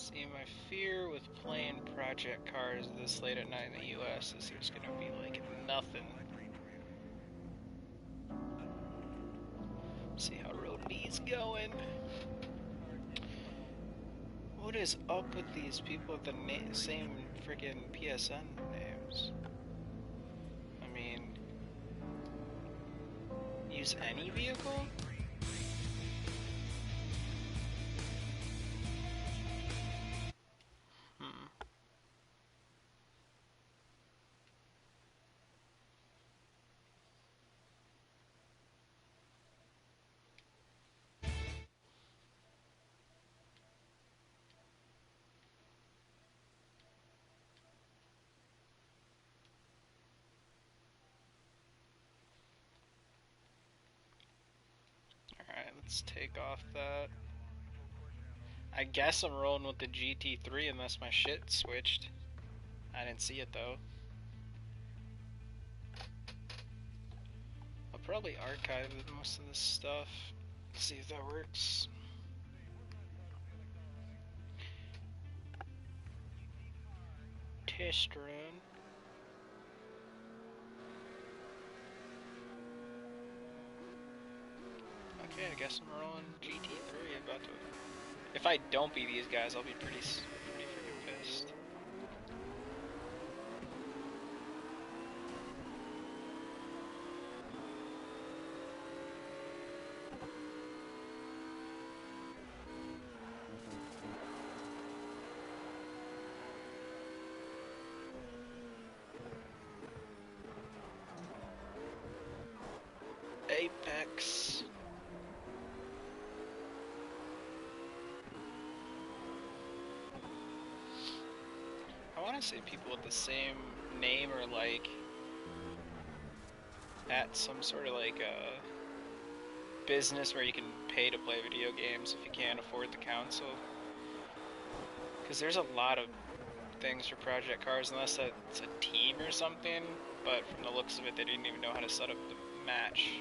See, my fear with playing Project Cars this late at night in the US is there's gonna be like nothing. See how Road B's going. What is up with these people with the same freaking PSN names? I mean, use any vehicle? Hmm. Alright, let's take off that. I guess I'm rolling with the GT3 unless my shit switched. I didn't see it though. I'll probably archive most of this stuff. See if that works. Test run. Okay, I guess I'm rolling GT3. About to. If I don't beat these guys, I'll be pretty freaking pissed. Apex. I want to say people with the same name or like at some sort of like business where you can pay to play video games if you can't afford the console. Because there's a lot of things for Project Cars, unless it's a team or something, but from the looks of it, they didn't even know how to set up the match.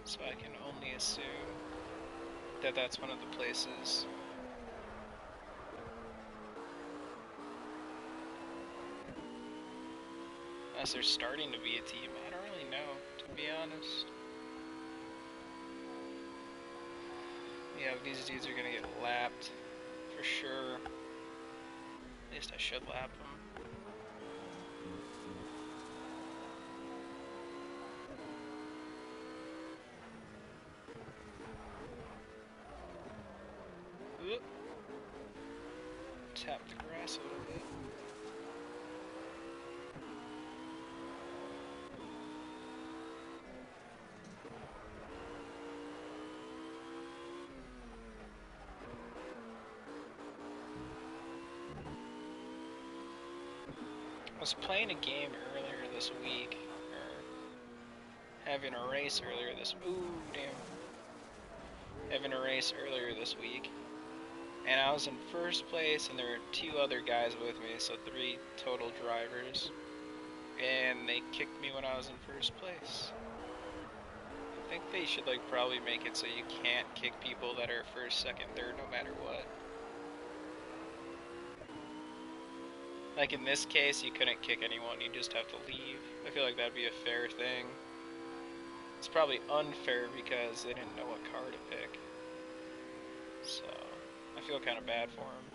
So I can only assume that that's one of the places. Unless they're starting to be a team, I don't really know, to be honest. Yeah, these dudes are gonna get lapped, for sure. At least I should lap them. Oop. Tap the grass a little bit. I was playing a game earlier this week, or having a race earlier this. Ooh, damn. Having a race earlier this week, and I was in first place, and there were 2 other guys with me, so 3 total drivers, and they kicked me when I was in first place. I think they should like probably make it so you can't kick people that are first, second, third, no matter what. Like in this case, you couldn't kick anyone, you just have to leave. I feel like that'd be a fair thing. It's probably unfair because they didn't know what car to pick. So, I feel kind of bad for them.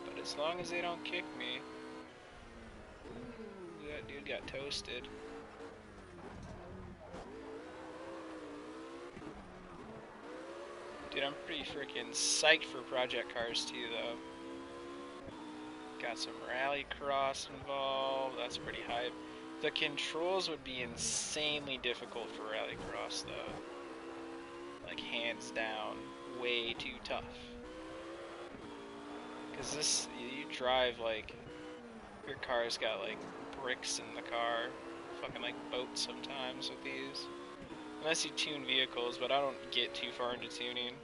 But as long as they don't kick me... Ooh, that dude got toasted. Dude, I'm pretty freaking psyched for Project Cars 2, though. Got some rallycross involved, that's pretty hype. The controls would be insanely difficult for rallycross, though. Like, hands down, way too tough. Because this, you drive like, your car's got like bricks in the car. Fucking like boats sometimes with these. Unless you tune vehicles, but I don't get too far into tuning.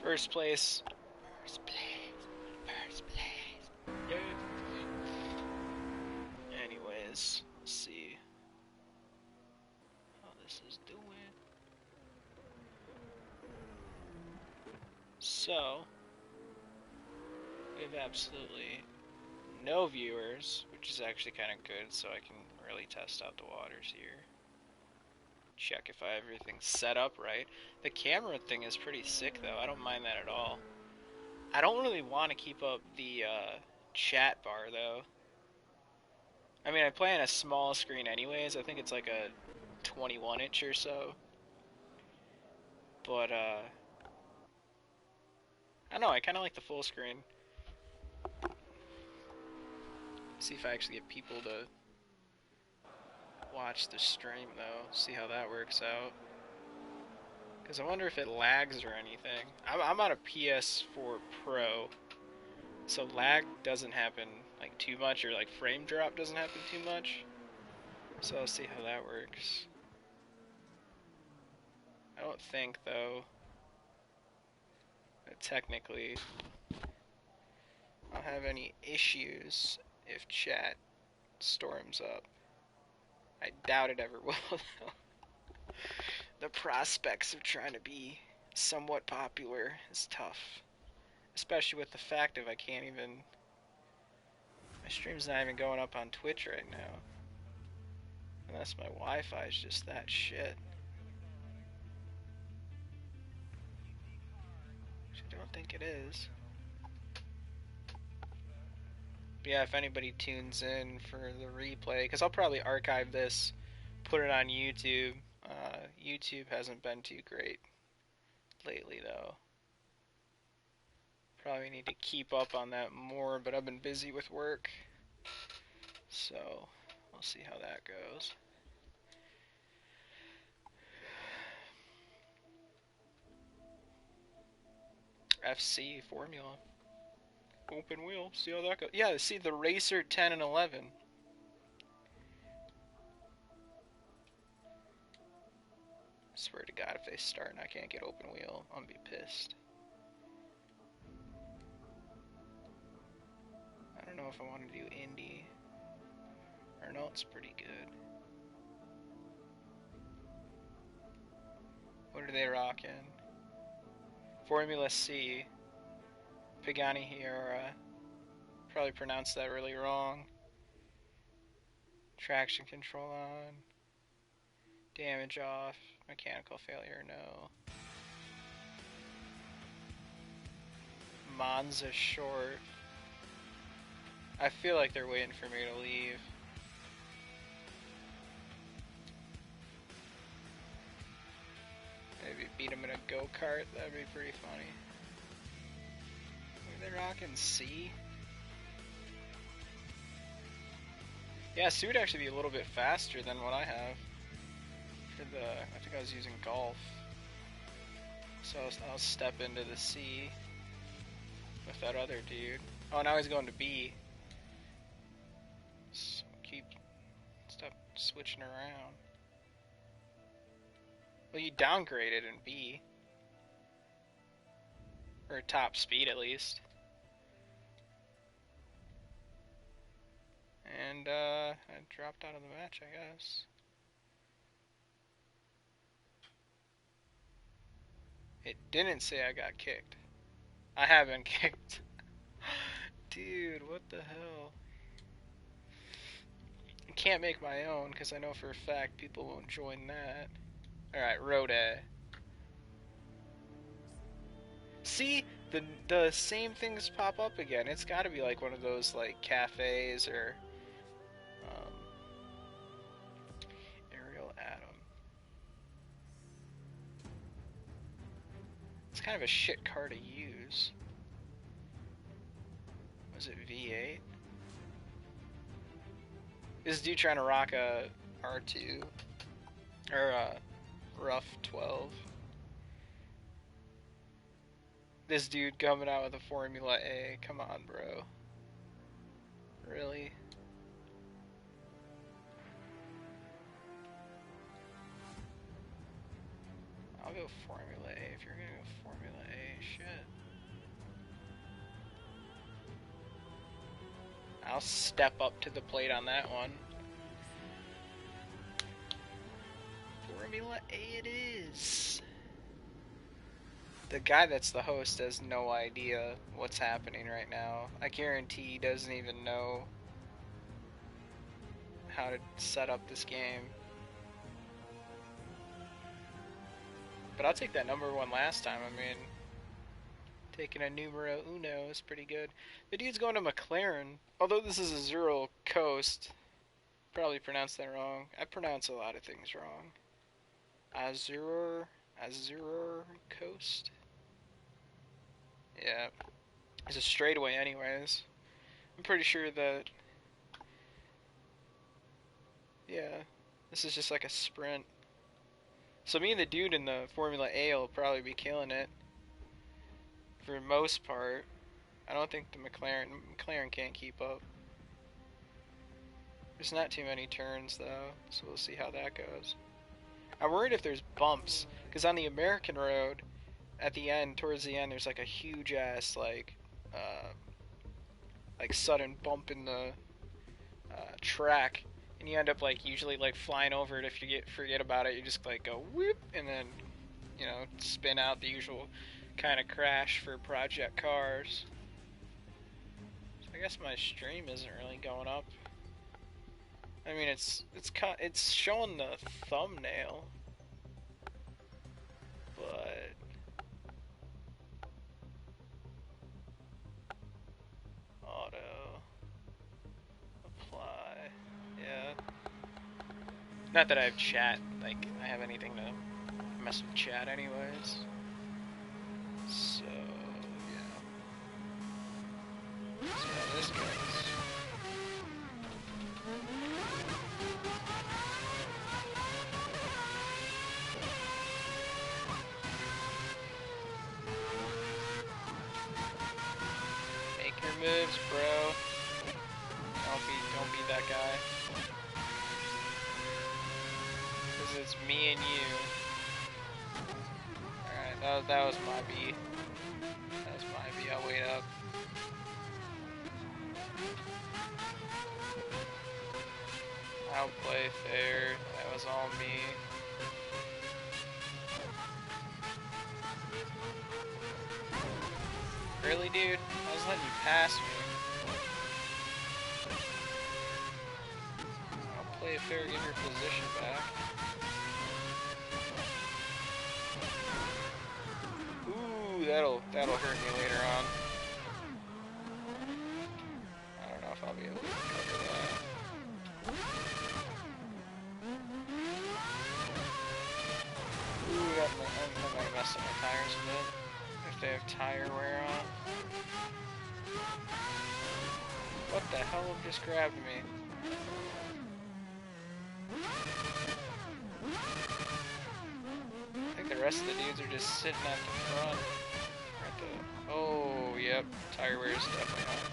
First place. First place. First place. Yeah. Anyways, let's see how this is doing. So, we have absolutely no viewers, which is actually kind of good, so I can really test out the waters here. Check if everything's set up right. The camera thing is pretty sick, though. I don't mind that at all. I don't really want to keep up the chat bar, though. I mean, I play on a small screen anyways. I think it's like a 21-inch or so. But, I don't know. I kind of like the full screen. See if I actually get people to watch the stream, though. See how that works out. Because I wonder if it lags or anything. I'm on a PS4 Pro, so lag doesn't happen like too much, or like frame drop doesn't happen too much. So I'll see how that works. I don't think, though, that technically I'll have any issues if chat storms up. I doubt it ever will, though. The prospects of trying to be somewhat popular is tough. Especially with the fact of I can't even... My stream's not even going up on Twitch right now. Unless my Wi-Fi is just that shit. Which I don't think it is. But yeah, if anybody tunes in for the replay, because I'll probably archive this, put it on YouTube. YouTube hasn't been too great lately, though. Probably need to keep up on that more, but I've been busy with work. So, we'll see how that goes. FC Formula. Open wheel. See how that goes. Yeah, see the Racer 10 and 11. I swear to God, if they start and I can't get open wheel, I'm gonna be pissed. I don't know if I want to do Indy. Arnold's pretty good. What are they rocking? Formula C. Pagani Huayra. Probably pronounced that really wrong. Traction control on. Damage off. Mechanical failure, no. Monza short. I feel like they're waiting for me to leave. Maybe beat them in a go-kart, that'd be pretty funny. Are they rocking C? Yeah, C would actually be a little bit faster than what I have. For the, I think I was using Golf. So I'll step into the C with that other dude. Oh, now he's going to B. So stop switching around. Well, you downgraded in B. Or top speed, at least. And, I dropped out of the match, I guess. It didn't say I got kicked. I have been kicked. Dude, what the hell? I can't make my own, because I know for a fact people won't join that. Alright, Road A. See? The same things pop up again. It's gotta be like one of those, like, cafes or... Ariel Atom. It's kind of a shit car to use. Was it V8? This dude trying to rock a R2. Or a Rough 12. This dude coming out with a Formula A. Come on, bro. Really? I'll go go Formula A if you're gonna go Formula A. Shit. I'll step up to the plate on that one. Formula A it is. The guy that's the host has no idea what's happening right now. I guarantee he doesn't even know how to set up this game. But I'll take that number one last time. I mean, taking a numero uno is pretty good. The dude's going to McLaren. Although this is a zero coast. Probably pronounced that wrong. I pronounce a lot of things wrong. Azure coast? Yeah. It's a straightaway anyways. I'm pretty sure that... Yeah. This is just like a sprint. So me and the dude in the Formula A will probably be killing it. For the most part. I don't think the McLaren can't keep up. There's not too many turns though, so we'll see how that goes. I'm worried if there's bumps, because on the American road, at the end, towards the end, there's like a huge ass like sudden bump in the track, and you end up like usually like flying over it. If you forget about it, you just like go whoop, and then spin out, the usual kind of crash for project cars. So I guess my stream isn't really going up. I mean, it's showing the thumbnail, but auto apply, yeah. Not that I have chat, like I have anything to mess with chat anyways. So yeah. So how this goes. Moves, bro. Don't be that guy. Cause it's me and you. Alright, that was my B. That was my B. I'll wait up. I'll play fair. That was all me. Really, dude? I was letting you pass me. I'll play it fair, give your position back. Ooh, that'll hurt me later on. I don't know if I'll be able to cover that. Ooh, that might mess up my tires a bit. If they have tire wear on. What the hell just grabbed me? I think the rest of the dudes are just sitting at the front. Oh, yep. Tire wear is definitely on.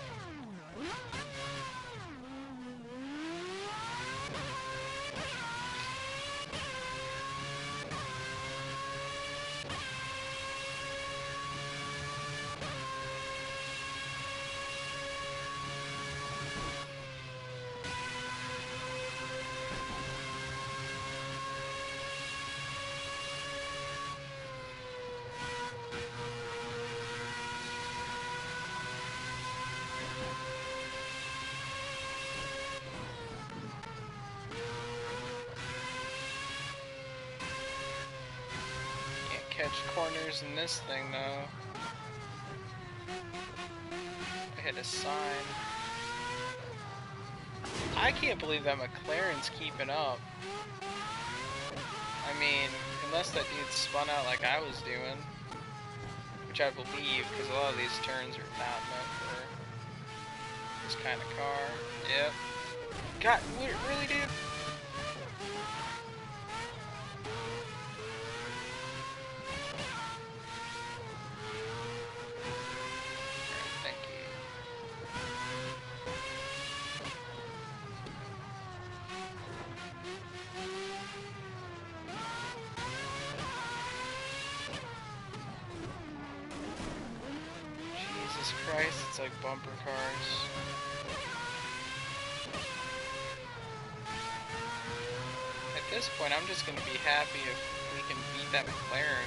Catch corners in this thing though. I hit a sign. I can't believe that McLaren's keeping up. I mean, unless that dude spun out like I was doing, which I believe, because a lot of these turns are not meant for this kind of car. Yep. God, really, dude? It's like bumper cars. At this point, I'm just gonna be happy if we can beat that McLaren.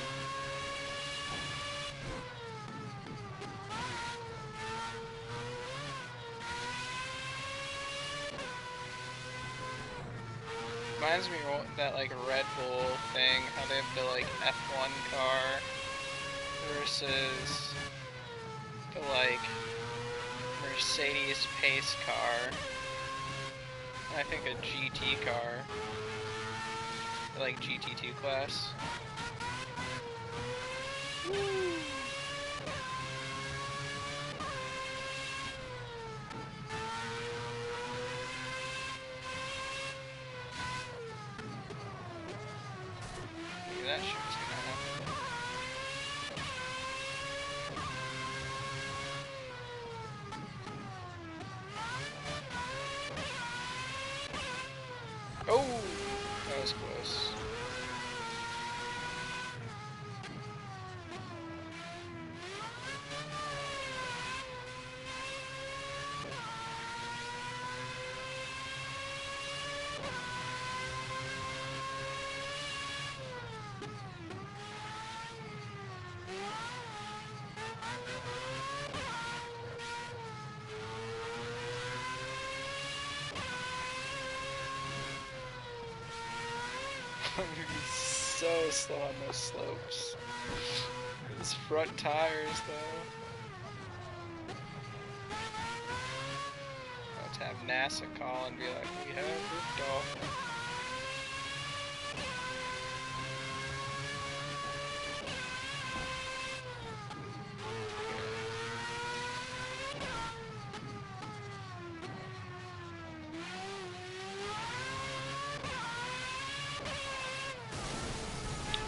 Reminds me of that like Red Bull thing, how they have the like F1 car versus the like Mercedes pace car. And I think a GT car, like GT2 class. Woo! Maybe that shit's gonna happen. Oh! That was close. I'm gonna be so slow on those slopes. Those front tires, though. Let's have NASA call and be like, we have liftoff.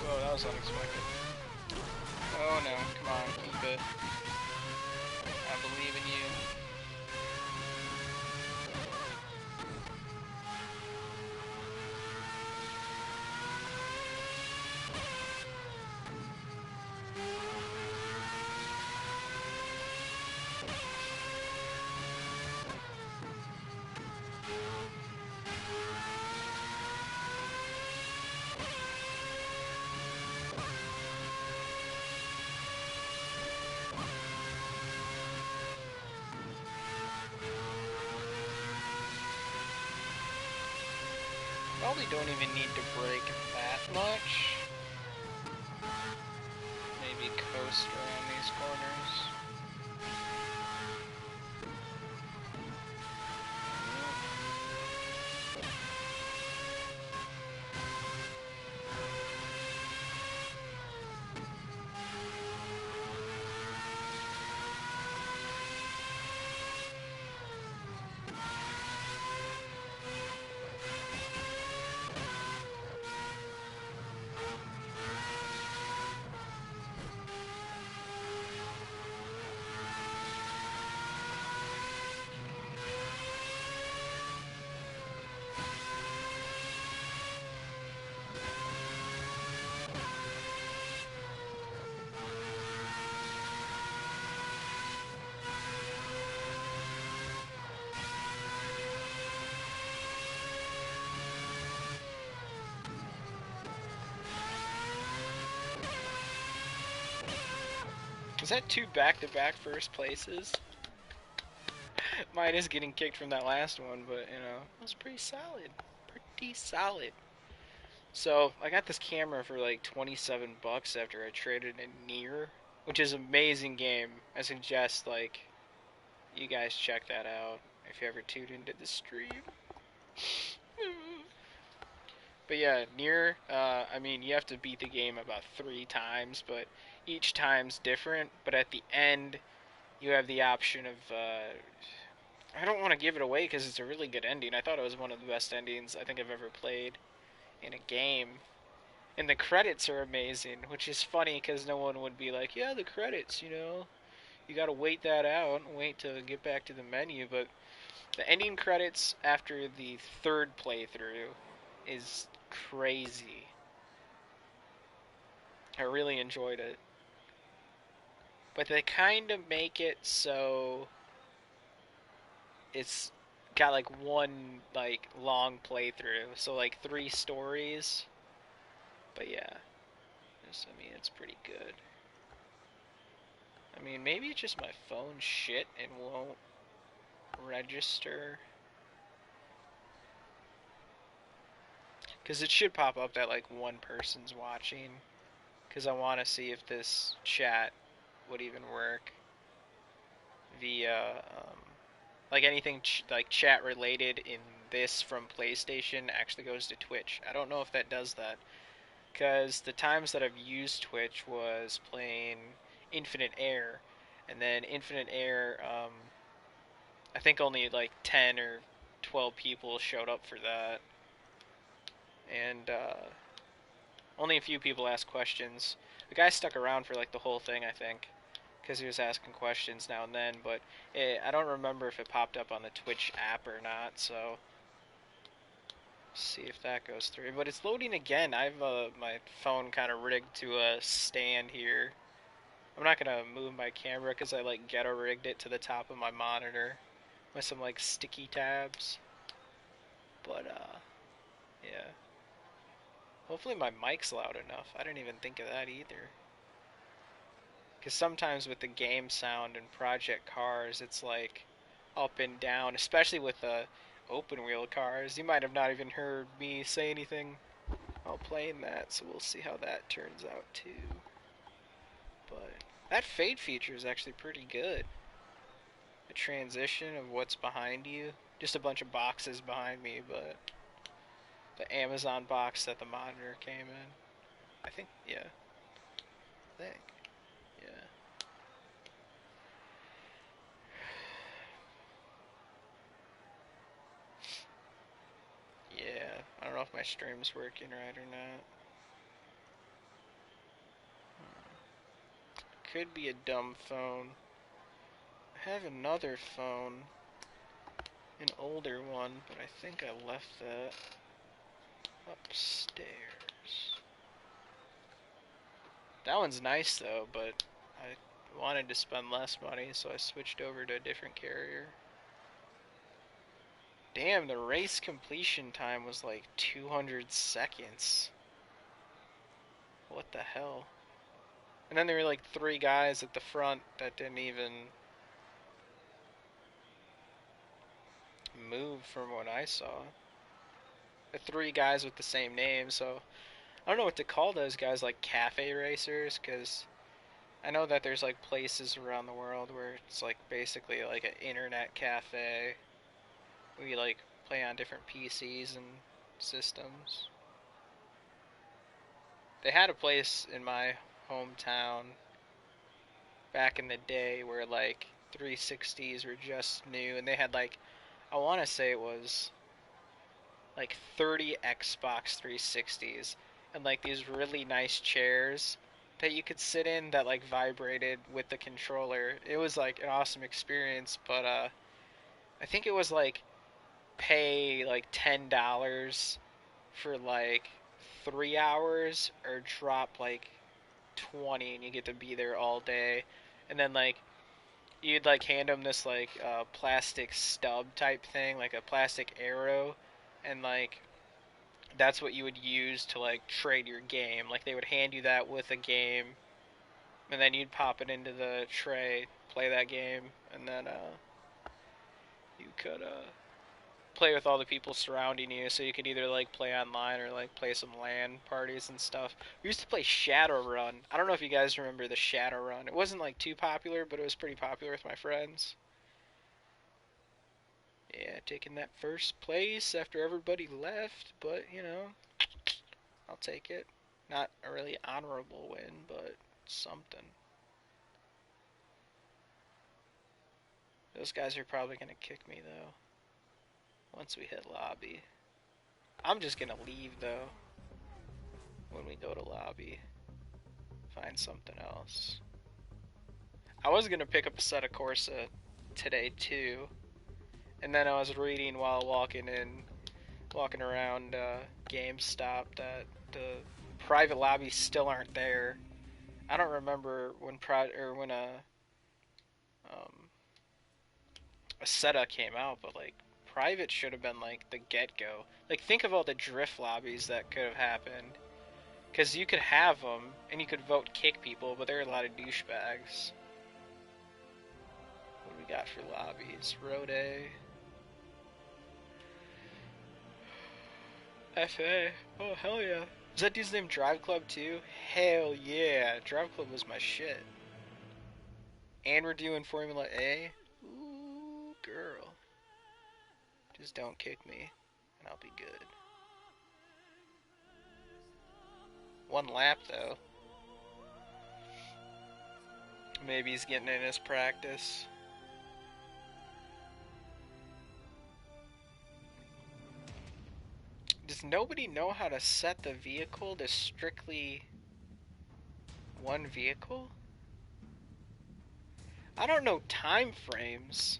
Whoa, that was unexpected. Oh no, come on, keep it. I believe in you. Probably don't even need to brake that much. Maybe coast around these corners. Is that two back-to-back first places? Mine is getting kicked from that last one, but, you know, it was pretty solid. Pretty solid. So, I got this camera for like 27 bucks after I traded in Nier, which is an amazing game. I suggest, like, you guys check that out if you ever tuned into the stream. But yeah, Nier, I mean, you have to beat the game about 3 times, but each time's different. But at the end, you have the option of, I don't want to give it away because it's a really good ending. I thought it was one of the best endings I think I've ever played in a game. And the credits are amazing, which is funny because no one would be like, yeah, the credits, you know. You gotta wait that out and wait to get back to the menu. But the ending credits after the 3rd playthrough is crazy. I really enjoyed it. but they kind of make it so it's got like one like long playthrough, so like 3 stories. But yeah, I mean it's pretty good. I mean maybe it's just my phone shit and won't register, because it should pop up that like one person's watching, because I want to see if this chat would even work via like anything like chat related in this from PlayStation actually goes to Twitch. I don't know if that does that, because the times that I've used Twitch was playing Infinite Air, and then Infinite Air, I think only like 10 or 12 people showed up for that, and only a few people asked questions. The guy stuck around for like the whole thing, I think, because he was asking questions now and then, but I don't remember if it popped up on the Twitch app or not, so see if that goes through. But it's loading again. I've my phone kind of rigged to a stand here. I'm not gonna move my camera because I like ghetto rigged it to the top of my monitor with some like sticky tabs. But yeah. Hopefully my mic's loud enough. I didn't even think of that either. Because sometimes with the game sound and Project Cars, it's like up and down, especially with the open wheel cars. You might have not even heard me say anything while playing that, so we'll see how that turns out too. But that fade feature is actually pretty good. The transition of what's behind you. Just a bunch of boxes behind me, but the Amazon box that the monitor came in. I think, yeah. I think, yeah. Yeah, I don't know if my stream's working right or not. Could be a dumb phone. I have another phone, an older one, but I think I left that upstairs. That one's nice though, but I wanted to spend less money, so I switched over to a different carrier. Damn, the race completion time was like 200 seconds. What the hell? And then there were like 3 guys at the front that didn't even move from what I saw. The 3 guys with the same name, so I don't know what to call those guys, like cafe racers, because I know that there's like places around the world where it's like basically like an internet cafe. We like play on different PCs and systems. They had a place in my hometown back in the day where like 360s were just new, and they had like, I want to say it was like 30 Xbox 360s and like these really nice chairs that you could sit in that like vibrated with the controller. It was like an awesome experience, but I think it was like pay like $10 for like 3 hours or drop like 20 and you get to be there all day. And then like you'd like hand them this like plastic stub type thing, like a plastic arrow, and like that's what you would use to like trade your game. Like they would hand you that with a game, and then you'd pop it into the tray, play that game, and then you could play with all the people surrounding you. So you could either like play online or like play some LAN parties and stuff. We used to play Shadowrun. I don't know if you guys remember the Shadowrun. It wasn't like too popular, but it was pretty popular with my friends. Yeah, taking that first place after everybody left, but you know, I'll take it. Not a really honorable win, but something. Those guys are probably going to kick me, though, once we hit lobby. I'm just going to leave, though, when we go to lobby. Find something else. I was going to pick up a set of Corsa today, too. And then I was reading while walking around GameStop that the private lobbies still aren't there. I don't remember when um, a Seta came out, but like private should have been like the get go. Like think of all the drift lobbies that could have happened. Because you could have them and you could vote kick people, but there are a lot of douchebags. What do we got for lobbies? Road A. FA. Oh, hell yeah. Is that dude's name Drive Club too? Hell yeah. Drive Club was my shit. And we're doing Formula A? Ooh, girl. Just don't kick me, and I'll be good. One lap, though. Maybe he's getting in his practice. Does nobody know how to set the vehicle to strictly one vehicle? I don't know time frames.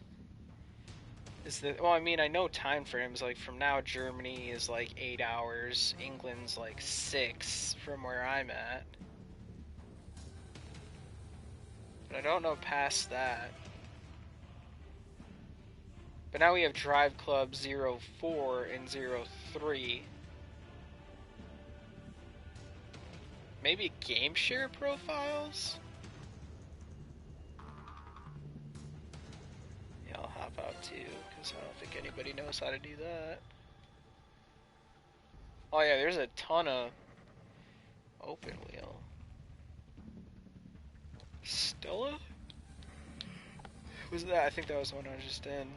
Well, I mean, I know time frames. Like from now, Germany is like 8 hours. England's like 6 from where I'm at. But I don't know past that. But now we have Drive Club 04 and 03. Maybe game share profiles? Yeah, I'll hop out too, because I don't think anybody knows how to do that. Oh yeah, there's a ton of open wheel. Stella? Was that? I think that was the one I was just in.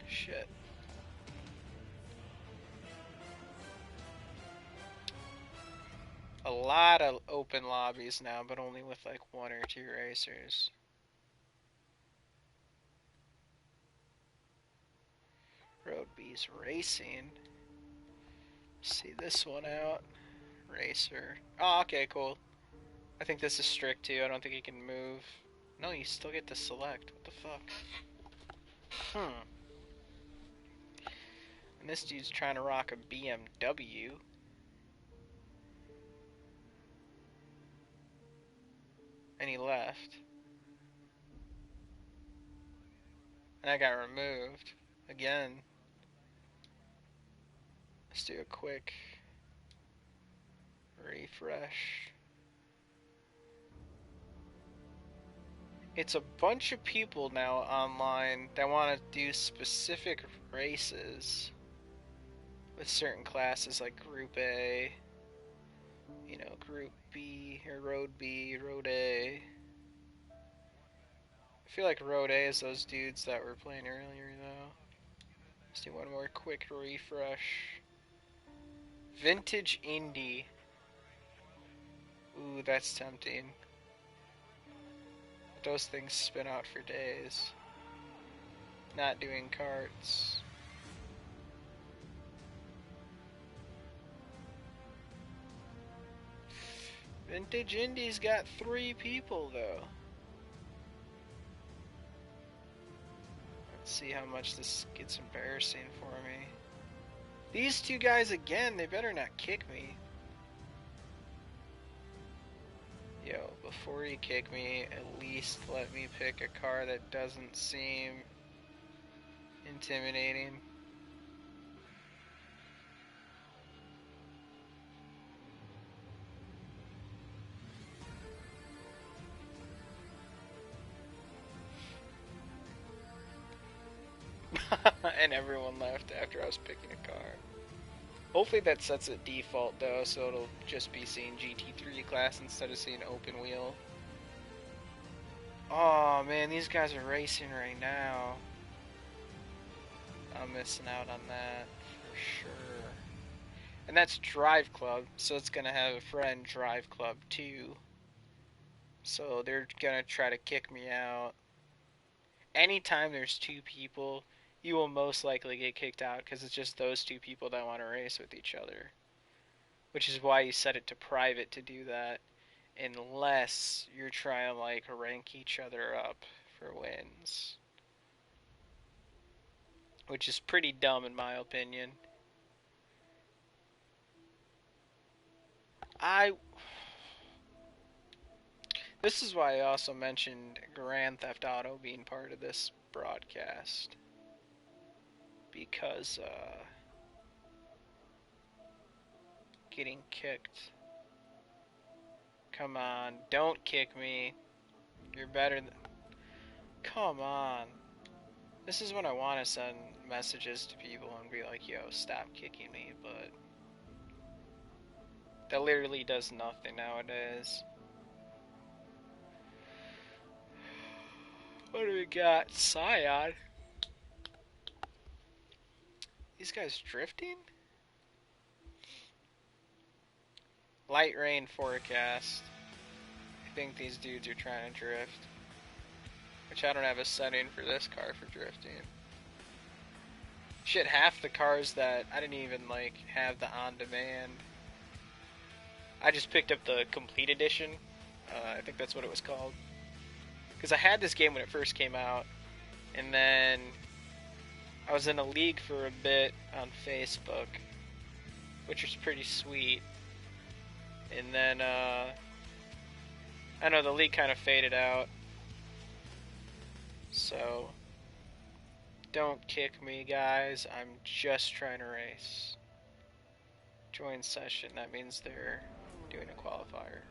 Shit. A lot of open lobbies now, but only with like 1 or 2 racers. Road B's Racing. See this one out. Racer. Oh, okay, cool. I think this is strict too. I don't think you can move. No, you still get to select. What the fuck? And this dude's trying to rock a BMW. And he left. And I got removed. Again. Let's do a quick refresh. It's a bunch of people now online that want to do specific races with certain classes like Group A, you know, Group B, or Road B, Road A. I feel like Road A is those dudes that were playing earlier though. Let's do one more quick refresh. Vintage Indy. Ooh, that's tempting. Those things spin out for days. Not doing carts. Vintage Indy's got 3 people though. Let's see how much this gets embarrassing for me. These 2 guys again, they better not kick me. Yo, before you kick me, at least let me pick a car that doesn't seem intimidating. And everyone left after I was picking a car. Hopefully that sets it default though, so it'll just be seeing GT3 class instead of seeing open wheel. Oh man, these guys are racing right now. I'm missing out on that for sure. And that's Drive Club, so it's gonna have a friend Drive Club too. So they're gonna try to kick me out. Anytime there's 2 people, you will most likely get kicked out because it's just those 2 people that want to race with each other. Which is why you set it to private to do that, unless you're trying to like rank each other up for wins. Which is pretty dumb in my opinion. I This is why I also mentioned Grand Theft Auto being part of this broadcast. Because, getting kicked. Come on, don't kick me. You're better than... Come on. This is when I want to send messages to people and be like, yo, stop kicking me, but... that literally does nothing nowadays. What do we got? Scion. These guys drifting? Light rain forecast. I think these dudes are trying to drift. Which I don't have a setting for this car for drifting. Shit, half the cars that I didn't even like have the on-demand. I just picked up the complete edition. I think that's what it was called. Because I had this game when it first came out. And then I was in a league for a bit on Facebook. Which was pretty sweet. And then, I know the league kind of faded out. So, don't kick me, guys. I'm just trying to race. Join session. That means they're doing a qualifier.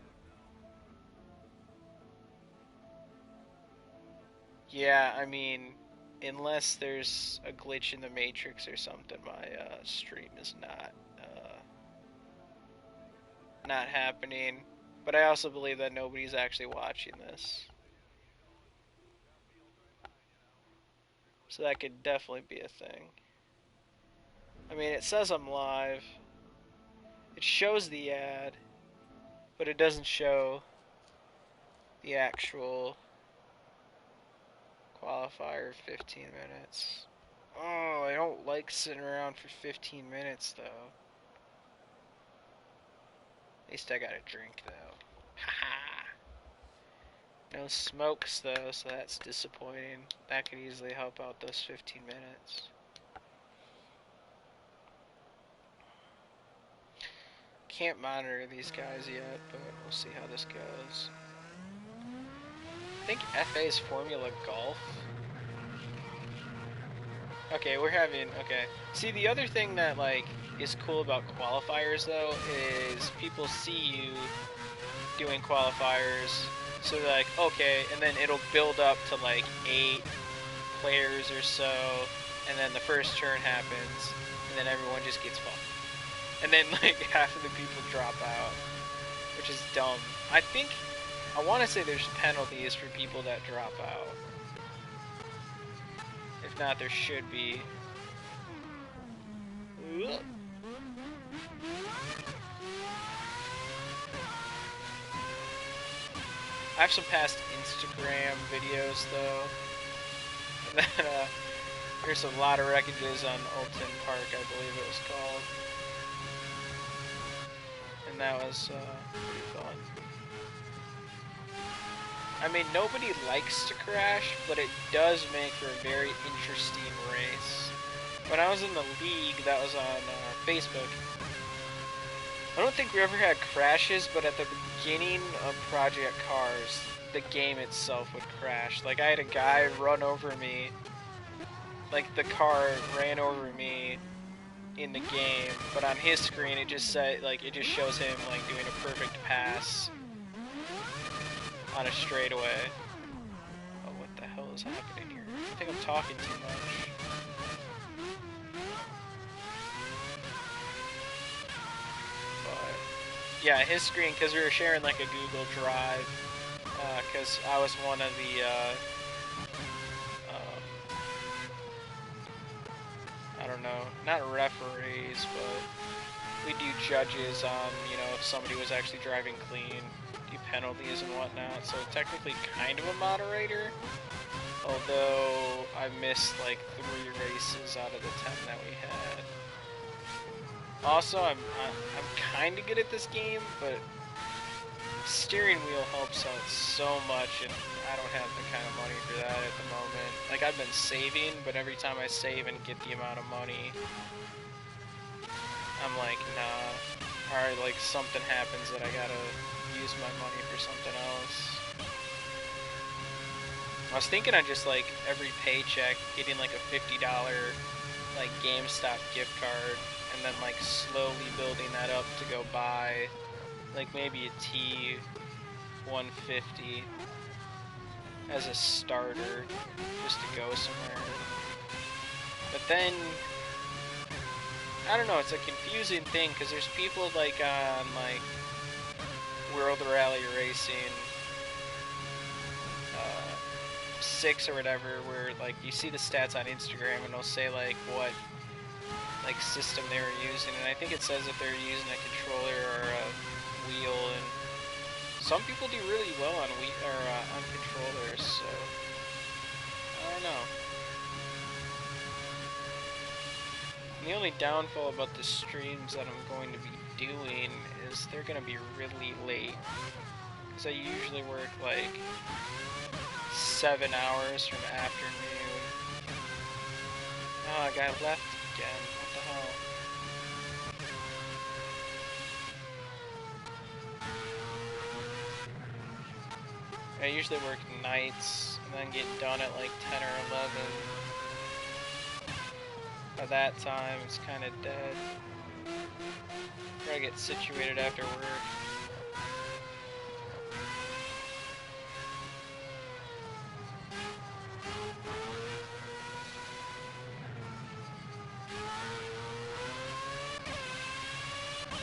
Yeah, I mean, unless there's a glitch in the Matrix or something, my stream is not happening. But I also believe that nobody's actually watching this. So that could definitely be a thing. I mean, it says I'm live. It shows the ad, but it doesn't show the actual qualifier 15 minutes. Oh, I don't like sitting around for 15 minutes, though. At least I got a drink, though. Haha. No smokes, though, so that's disappointing. That could easily help out those 15 minutes. Can't monitor these guys yet, but we'll see how this goes. I think FA is Formula Golf. Okay, we're having... Okay. See, the other thing that, like, is cool about qualifiers, though, is people see you doing qualifiers, so they're like, okay, and then it'll build up to, like, 8 players or so, and then the first turn happens, and then everyone just gets fucked. And then, like, half of the people drop out, which is dumb. I want to say there's penalties for people that drop out. If not, there should be. I have some past Instagram videos, though. And then, there's a lot of wreckages on Alton Park, I believe it was called. And that was, pretty fun. I mean, nobody likes to crash, but it does make for a very interesting race. When I was in the league that was on Facebook, I don't think we ever had crashes, but at the beginning of Project Cars, the game itself would crash. Like, I had a guy run over me. Like, the car ran over me in the game, but on his screen it just said, like, it just shows him, like, doing a perfect pass on a straightaway. Oh, what the hell is happening here? I think I'm talking too much. But, yeah, his screen, because we were sharing, like, a Google Drive, because I was one of the, I don't know, not referees, but we do judges on, you know, if somebody was actually driving clean, do penalties and whatnot, so technically kind of a moderator, although I missed like 3 races out of the 10 that we had. Also, I'm kind of good at this game, but steering wheel helps out so much, and I don't have the kind of money for that at the moment. Like, I've been saving, but every time I save and get the amount of money, I'm like, nah. Or, like, something happens that I gotta use my money for something else. I was thinking on just like every paycheck getting like a $50 like GameStop gift card, and then like slowly building that up to go buy like maybe a T150 as a starter just to go somewhere. But then I don't know, it's a confusing thing because there's people like on like World Rally Racing 6 or whatever, where like you see the stats on Instagram and it'll say like what like system they were using, and I think it says if they're using a controller or a wheel, and some people do really well on on controllers, so I don't know. The only downfall about the streams that I'm going to be doing is they're going to be really late, because I usually work like 7 hours from afternoon. Oh, I got left again. What the hell? I usually work nights and then get done at like 10 or 11. By that time, it's kind of dead. Try to get situated after work.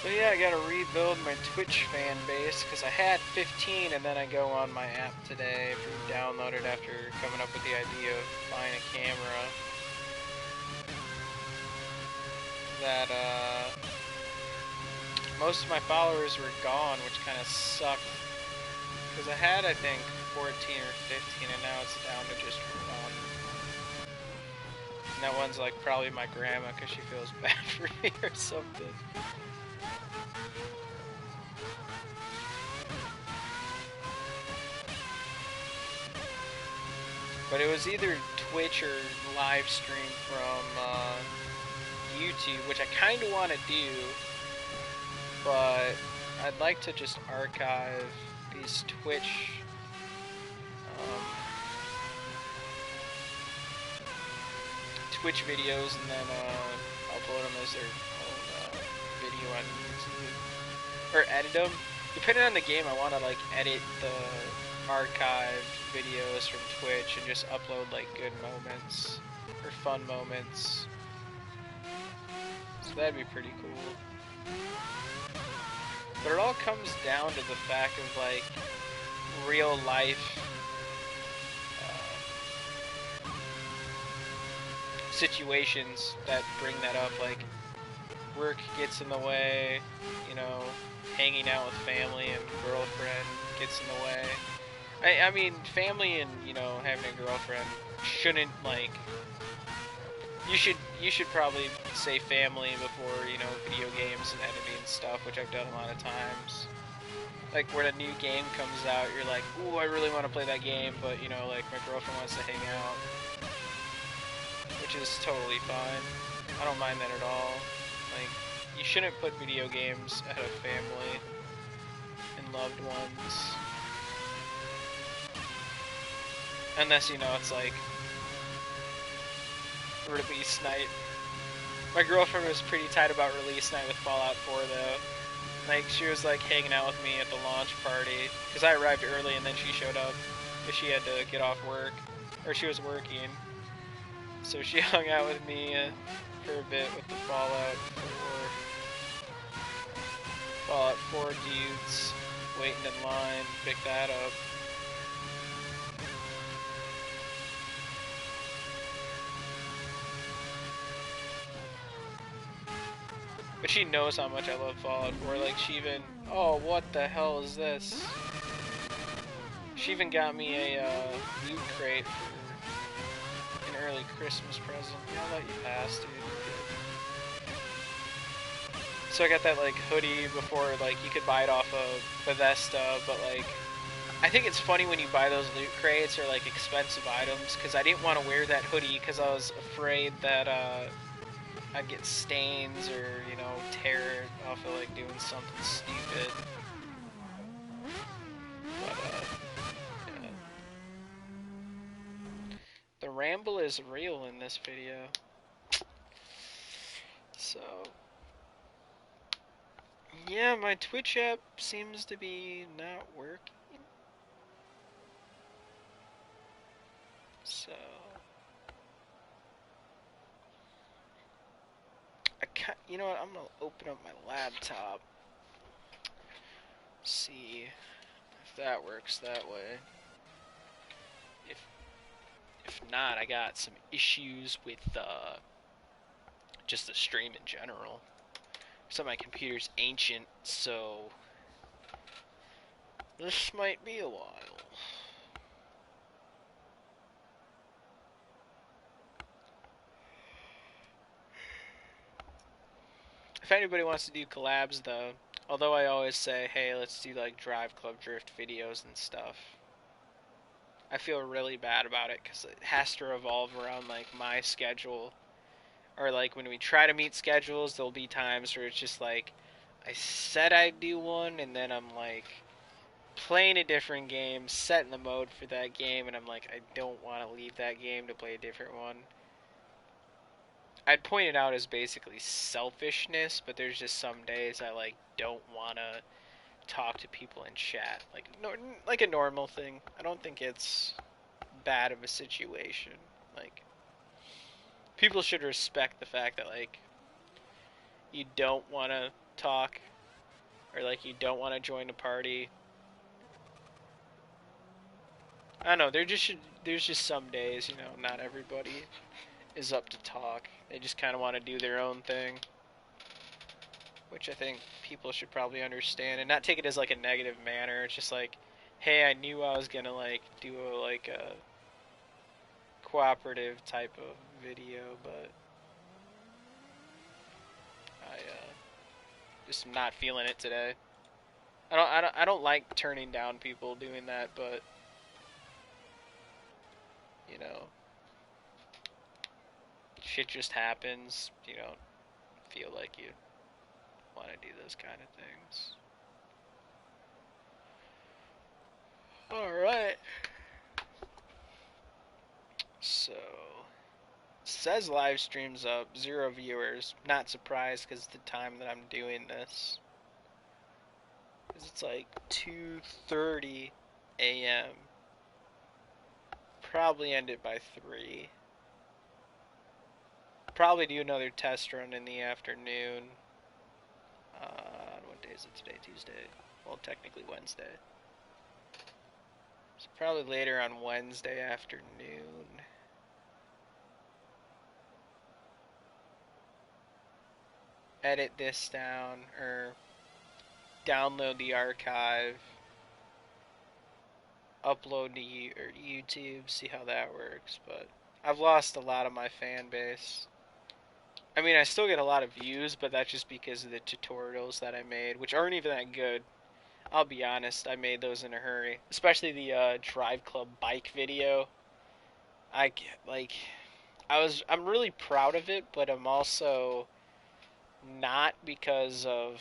So yeah, I gotta rebuild my Twitch fan base, because I had 15, and then I go on my app today, download it after coming up with the idea of buying a camera, that most of my followers were gone, which kind of sucked, because I had, I think, 14 or 15, and now it's down to just 1. And that one's like probably my grandma, because she feels bad for me or something. But it was either Twitch or live stream from YouTube, which I kind of want to do, but I'd like to just archive these Twitch videos and then upload them as their own video on YouTube, or edit them. Depending on the game, I want to like edit the archived videos from Twitch and just upload like good moments or fun moments. So that'd be pretty cool. But it all comes down to the fact of like real life situations that bring that up, like work gets in the way, you know, hanging out with family and girlfriend gets in the way. I mean, family and, you know, having a girlfriend shouldn't, like, you should probably say family before, you know, video games and editing stuff, which I've done a lot of times. Like, when a new game comes out, you're like, ooh, I really want to play that game, but, you know, like, my girlfriend wants to hang out, which is totally fine. I don't mind that at all. Like, you shouldn't put video games ahead of family and loved ones. Unless, you know, it's like release night. My girlfriend was pretty tight about release night with Fallout 4 though. Like, she was like hanging out with me at the launch party, because I arrived early and then she showed up because she had to get off work, or she was working. So she hung out with me for a bit with the Fallout 4 dudes, waiting in line to pick that up. But she knows how much I love Fallout 4, like she even, oh, what the hell is this? She even got me a loot crate for an early Christmas present. Yeah, I'll let you pass, dude. So I got that like hoodie before, like you could buy it off of Bethesda, but like I think it's funny when you buy those loot crates or like expensive items, because I didn't want to wear that hoodie because I was afraid that I'd get stains or, you know, tear it off of like doing something stupid. But yeah. ramble is real in this video. So, yeah, my Twitch app seems to be not working. So, you know what? I'm gonna open up my laptop. See if that works that way. If not, I got some issues with just the stream in general. So my computer's ancient, so this might be a while. If anybody wants to do collabs, though, although I always say, hey, let's do like Drive Club Drift videos and stuff, I feel really bad about it because it has to revolve around like my schedule. Or like when we try to meet schedules, there'll be times where it's just like, I said I'd do one, and then I'm like playing a different game, setting the mode for that game, and I'm like, I don't want to leave that game to play a different one. I'd point it out as basically selfishness, but there's just some days I like don't want to talk to people in chat, like a normal thing. I don't think it's bad of a situation. Like, people should respect the fact that like you don't want to talk, or like you don't want to join a party. I don't know. There's just some days, not everybody is up to talk. They just kind of want to do their own thing, which I think people should probably understand and not take it as like a negative manner. It's just like, hey, I knew I was gonna like do a cooperative type of video, but I just not feeling it today. I don't like turning down people doing that, but you know, shit just happens. You don't feel like you want to do those kind of things. Alright. So, says live streams up, 0 viewers. Not surprised because the time that I'm doing this. Because it's like 2:30 a.m. Probably end it by 3. Probably do another test run in the afternoon. What day is it today? Tuesday. Well, technically Wednesday. So probably later on Wednesday afternoon. Edit this down, or download the archive, upload to YouTube, see how that works. But I've lost a lot of my fan base. I mean, I still get a lot of views, but that's just because of the tutorials that I made, which aren't even that good. I'll be honest, I made those in a hurry. Especially the Drive Club bike video. I'm really proud of it, but I'm also not, because of,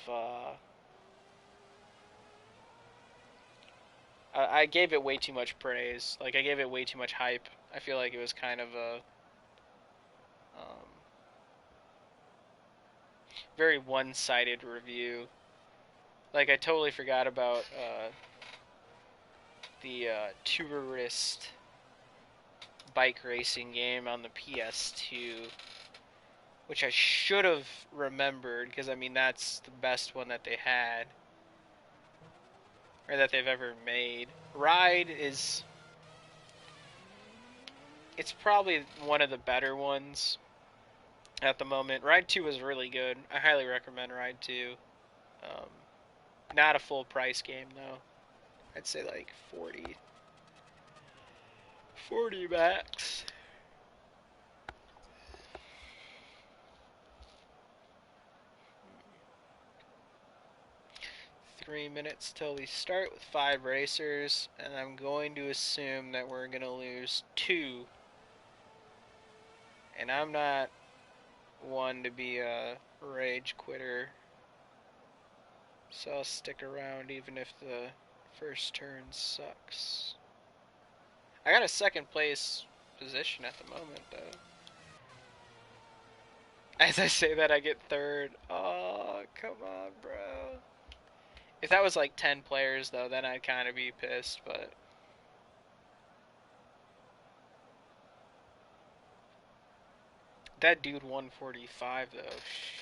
I gave it way too much praise. Like, I gave it way too much hype. I feel like it was kind of a very one-sided review. Like, I totally forgot about the Tourist bike racing game on the PS2, which I should have remembered, because, I mean, that's the best one that they had, or that they've ever made. Ride is... it's probably one of the better ones at the moment. Ride 2 was really good. I highly recommend Ride 2. Not a full price game, though. I'd say like 40 max. 3 minutes till we start with 5 racers, and I'm going to assume that we're going to lose 2. And I'm not one to be a rage quitter, so I'll stick around even if the first turn sucks. I got a second place position at the moment, though. As I say that, I get third. Oh, come on, bro. If that was like 10 players, though, then I'd kind of be pissed, but... That dude 145, though.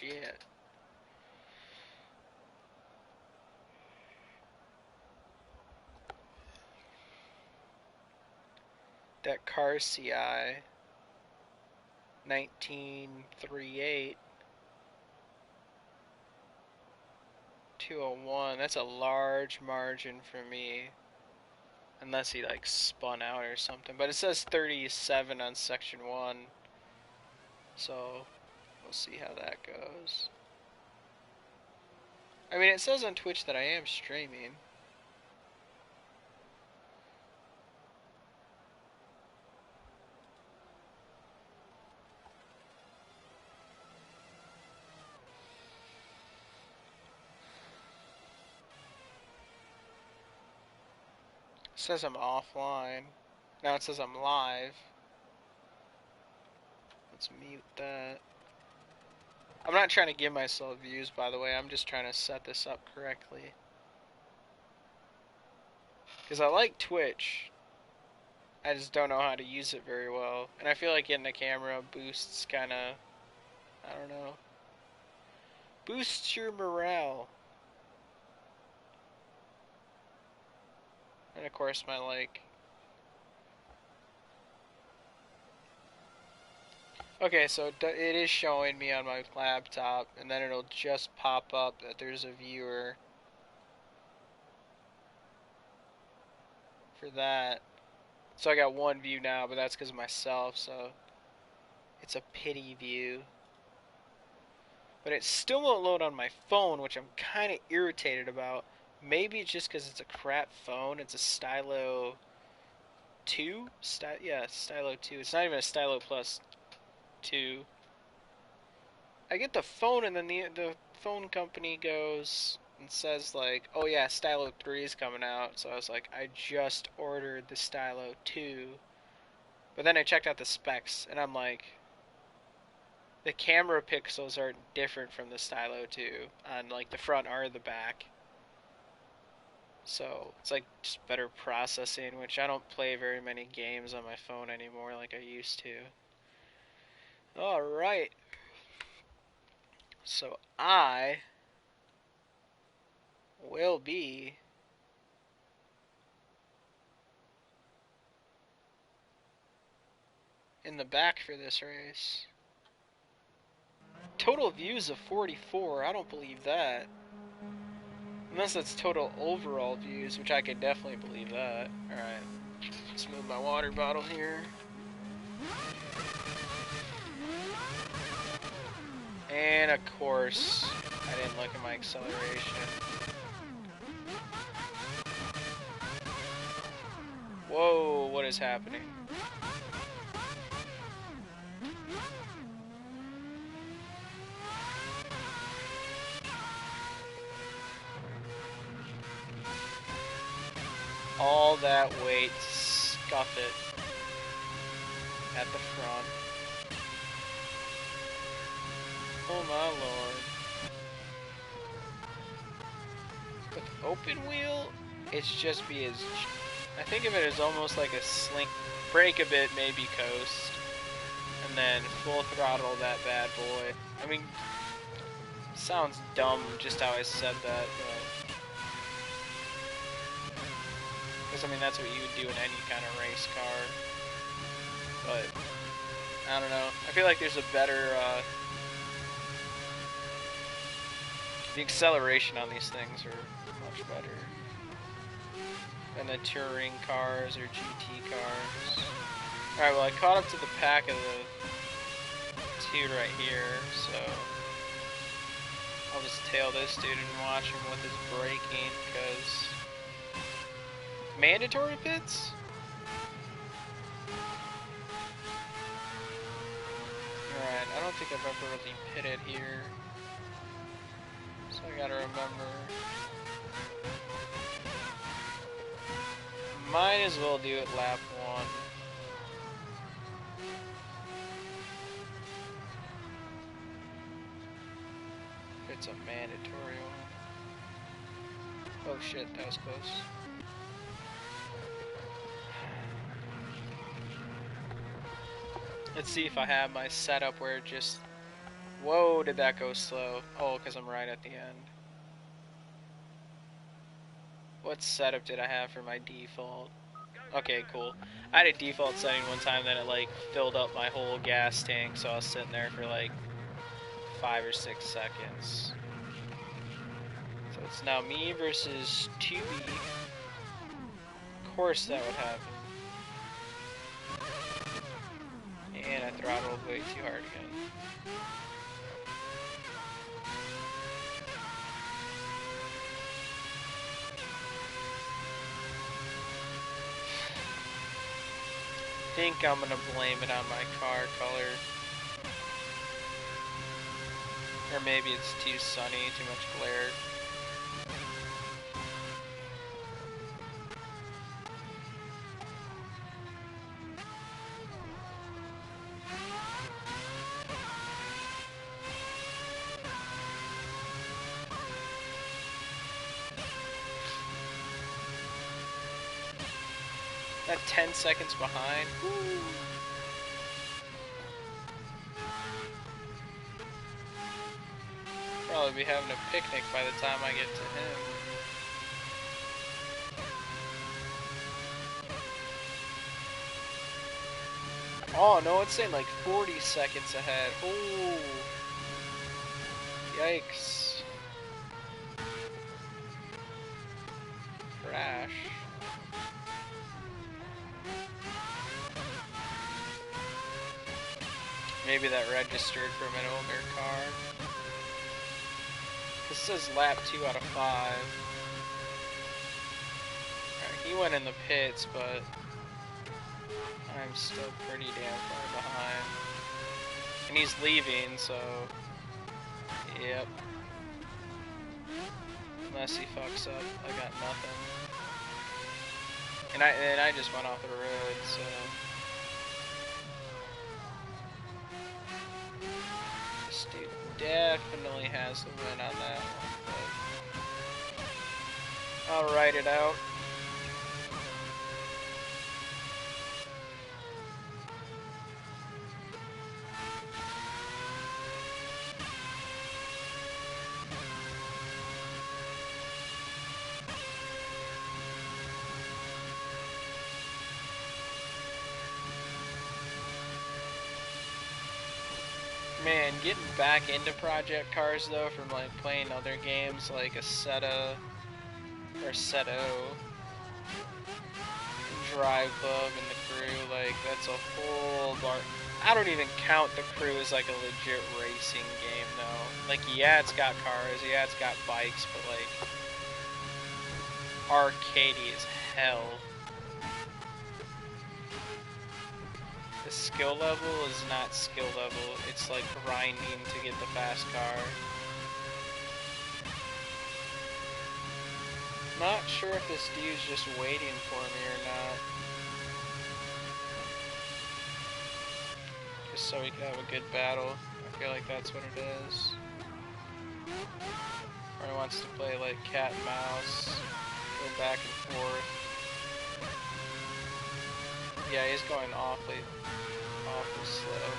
Shit. That car CI 1938 201. That's a large margin for me. Unless he like spun out or something. But it says 37 on section 1. So we'll see how that goes. I mean, it says on Twitch that I am streaming. It says I'm offline. Now it says I'm live. Let's mute that. I'm not trying to give myself views, by the way. I'm just trying to set this up correctly. Because I like Twitch. I just don't know how to use it very well. And I feel like getting a camera boosts kind of... I don't know. Boosts your morale. And of course my like... Okay, so it is showing me on my laptop, and then it'll just pop up that there's a viewer for that. So I got one view now, but that's because of myself, so it's a pity view. But it still won't load on my phone, which I'm kind of irritated about. Maybe it's just because it's a crap phone. It's a Stylo 2? Yeah, Stylo 2. It's not even a Stylo Plus 2. I get the phone, and then the phone company goes and says, like, oh yeah, Stylo 3 is coming out. So I was like, I just ordered the Stylo 2. But then I checked out the specs, and I'm like, the camera pixels are different from the Stylo 2 on like the front or the back. So it's like just better processing, which I don't play very many games on my phone anymore like I used to. Alright. So I will be in the back for this race. Total views of 44. I don't believe that. Unless that's total overall views, which I could definitely believe that. Alright. Let's move my water bottle here. And of course, I didn't look at my acceleration. Whoa, what is happening? All that weight, scuff it at the front. Oh my lord. With open wheel, it's just be as... I think of it as almost like a slink. Brake a bit, maybe coast. And then full throttle that bad boy. I mean, sounds dumb just how I said that, but... Because, I mean, that's what you would do in any kind of race car. But, I don't know. I feel like there's a better, the acceleration on these things are much better than the touring cars or GT cars. Alright, well, I caught up to the pack of the dude right here, so I'll just tail this dude and watch him with his braking, because... Mandatory pits? Alright, I don't think I've ever really pitted here. So I gotta remember. Might as well do it lap 1. it's a mandatory one. Oh shit, that was close. Let's see if I have my setup where it just... Whoa, did that go slow? Oh, because I'm right at the end. What setup did I have for my default? Okay, cool. I had a default setting one time that it like filled up my whole gas tank, so I was sitting there for like 5 or 6 seconds. So it's now me versus 2B. Of course that would happen. And I throttled way too hard again. I think I'm gonna blame it on my car color. Or maybe it's too sunny, too much glare. That 10 seconds behind. Woo. Probably be having a picnic by the time I get to him. Oh no, it's saying like 40 seconds ahead. Oh, yikes. Crash. Maybe that registered from an older car. This says lap 2 out of 5. Alright, he went in the pits, but I'm still pretty damn far behind. And he's leaving, so... Yep. Unless he fucks up, I got nothing. And I just went off the road, so... This dude definitely has the win on that one, but I'll ride it out. Man, getting back into Project Cars though from like playing other games like Assetto or Assetto, Drive Club and the Crew, like that's a whole bar. I don't even count the Crew as like a legit racing game though. Like yeah, it's got cars, yeah, it's got bikes, but like arcadey as hell. The skill level is not skill level, it's like grinding to get the fast car. Not sure if this dude's just waiting for me or not. Just so we can have a good battle. I feel like that's what it is. Or he wants to play like cat and mouse, go back and forth. Yeah, he's going awfully slow.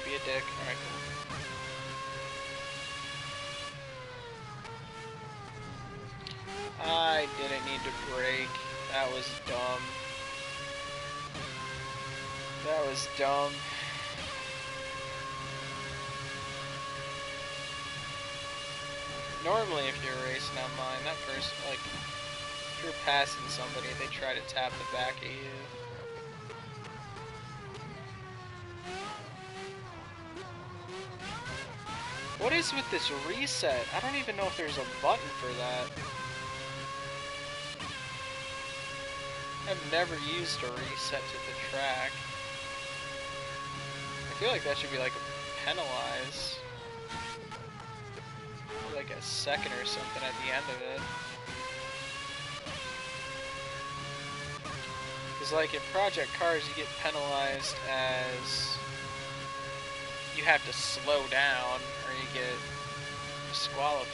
Be a dick. Alright, cool. I didn't need to brake. That was dumb. That was dumb. Normally if you're racing online, that person, like, if you're passing somebody, they try to tap the back of you. What is with this reset? I don't even know if there's a button for that. I've never used a reset to the track. I feel like that should be like a penalize. Like a second or something at the end of it. Because like in Project Cars you get penalized as you have to slow down or you get disqualified.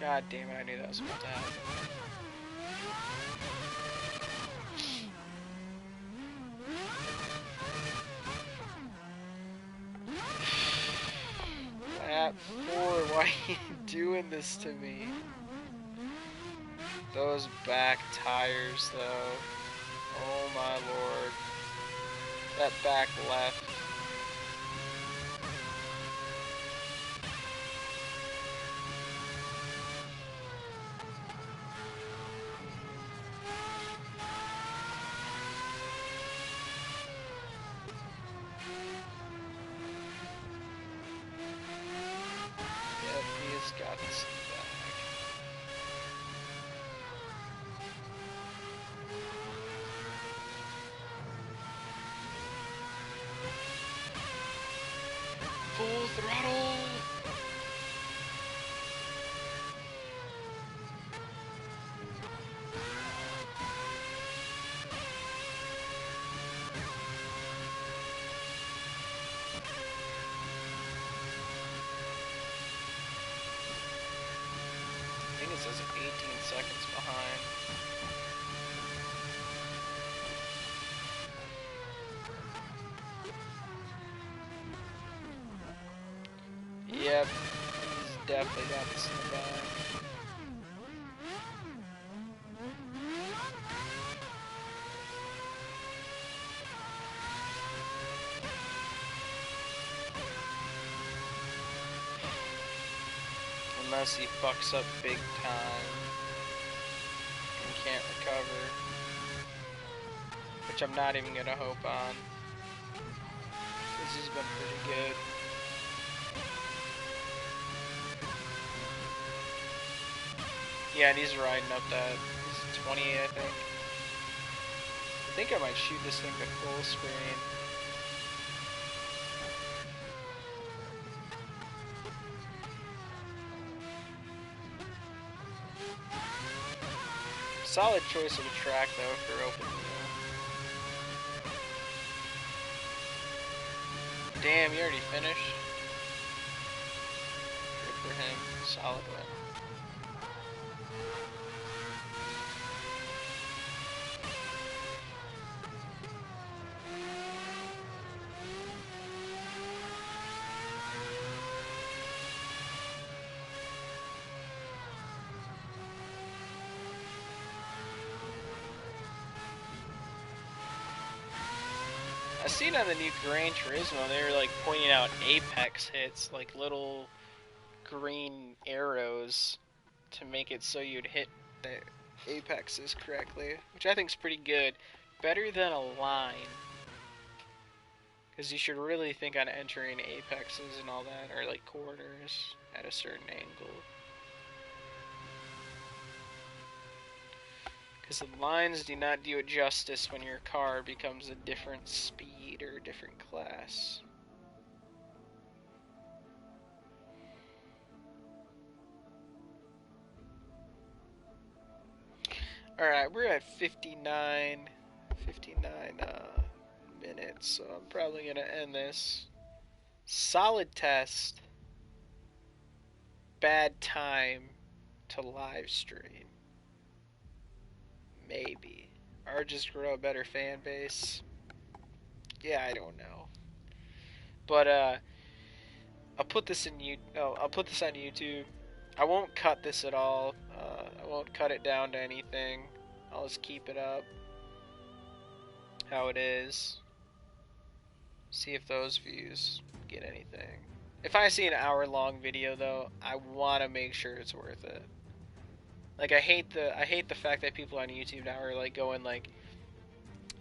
God damn it, I knew that was about to happen. Lap 4, why are you doing this to me? Those back tires though. Oh my lord. That back left. Yep, he has got this in the back. Full throttle! I think it says 18 seconds behind. Yep, he's definitely got this in the bag. Unless he fucks up big time and can't recover. Which I'm not even gonna hope on. This has been pretty good. Yeah, and he's riding up that. He's 28, I think. I think I might shoot this thing to full screen. Solid choice of a track, though, for open wheel. Damn, you already finished? Good for him. Solid win. I seen on the new Gran Turismo, they were like pointing out apex hits, like little green arrows to make it so you'd hit the apexes correctly, which I think is pretty good. Better than a line. Because you should really think on entering apexes and all that, or like corners at a certain angle. Because the lines do not do it justice when your car becomes a different speed or a different class. Alright, we're at 59 minutes, so I'm probably going to end this. Solid test. Bad time to live stream. Maybe. Or just grow a better fan base. Yeah, I don't know. But I'll put this I'll put this on YouTube. I won't cut this at all. I won't cut it down to anything. I'll just keep it up how it is. See if those views get anything. If I see an hour-long video though, I want to make sure it's worth it. Like I hate the fact that people on YouTube now are like going like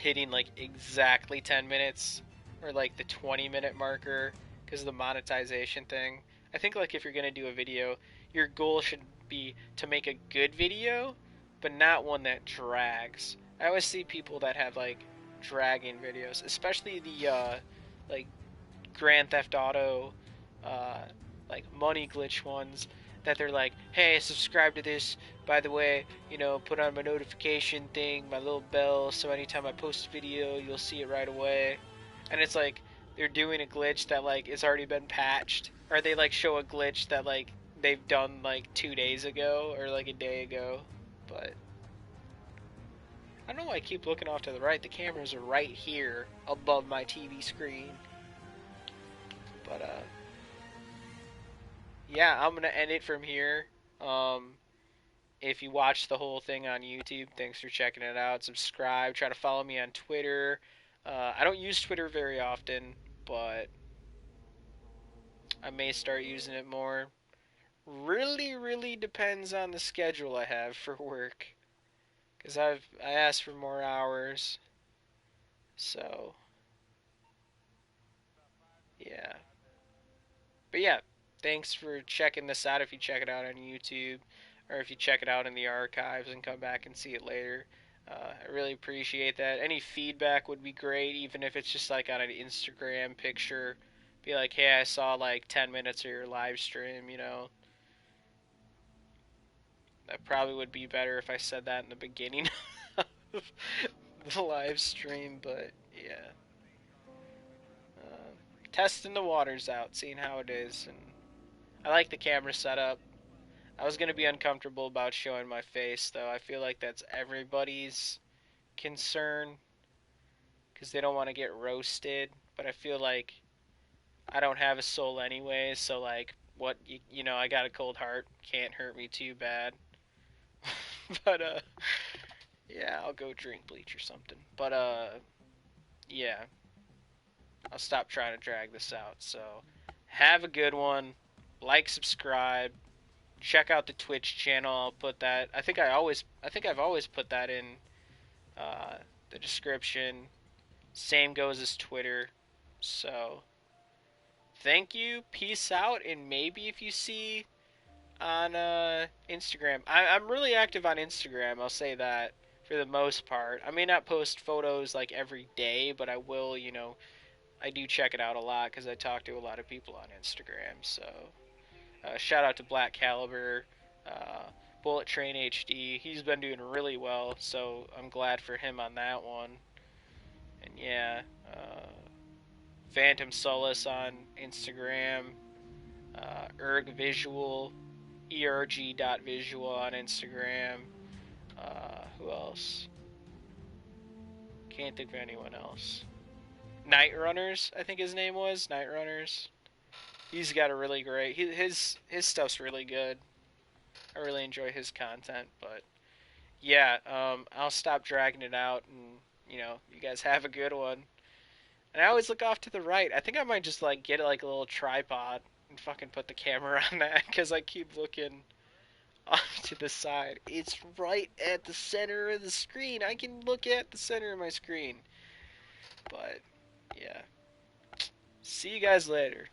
hitting like exactly 10 minutes or like the 20-minute marker because of the monetization thing. I think like if you're going to do a video, your goal should be to make a good video, but not one that drags. I always see people that have like dragging videos, especially the like Grand Theft Auto, uh, like money glitch ones that they're like, hey, subscribe to this. By the way, put on my notification thing, my little bell, so anytime I post a video, you'll see it right away. And it's like they're doing a glitch that like it's already been patched, or they like show a glitch that like they've done like 2 days ago or like a day ago. But I don't know why I keep looking off to the right. The cameras are right here above my TV screen. But yeah, I'm gonna end it from here. Um, if you watch the whole thing on YouTube, thanks for checking it out. Subscribe. Try to follow me on Twitter. I don't use Twitter very often, but I may start using it more. Really, really depends on the schedule I have for work, cause I asked for more hours. So yeah, but yeah, thanks for checking this out. If you check it out on YouTube, or if you check it out in the archives and come back and see it later, I really appreciate that. Any feedback would be great, even if it's just like on an Instagram picture. Be like, hey, I saw like 10 minutes of your live stream. That probably would be better if I said that in the beginning of the live stream, but yeah. Uh, Testing the waters out, seeing how it is, and I like the camera setup. I was gonna be uncomfortable about showing my face, though. I feel like that's everybody's concern because they don't want to get roasted. But I feel like I don't have a soul anyway, so like, I got a cold heart, can't hurt me too bad. But yeah, I'll go drink bleach or something. But yeah, I'll stop trying to drag this out. So have a good one. Like, subscribe. Check out the Twitch channel. I'll put that. I think I've always put that in uh, the description. Same goes as Twitter. So thank you. Peace out. And maybe if you see on Instagram, I'm really active on Instagram. I'll say that for the most part. I may not post photos like every day, but I will. I do check it out a lot because I talk to a lot of people on Instagram. So shout out to Black Caliber, uh, Bullet Train HD. He's been doing really well, so I'm glad for him on that one. And yeah, Phantom Solace on Instagram, Visual, erg.visual on Instagram. Who else? Can't think of anyone else. Night Runners, I think his name was Night Runners. He's got a really great. His stuff's really good. I really enjoy his content, but yeah, I'll stop dragging it out, and you guys have a good one. And I always look off to the right. I think I might just like get like a little tripod and fucking put the camera on that because I keep looking off to the side. It's right at the center of the screen. I can look at the center of my screen. But yeah, see you guys later.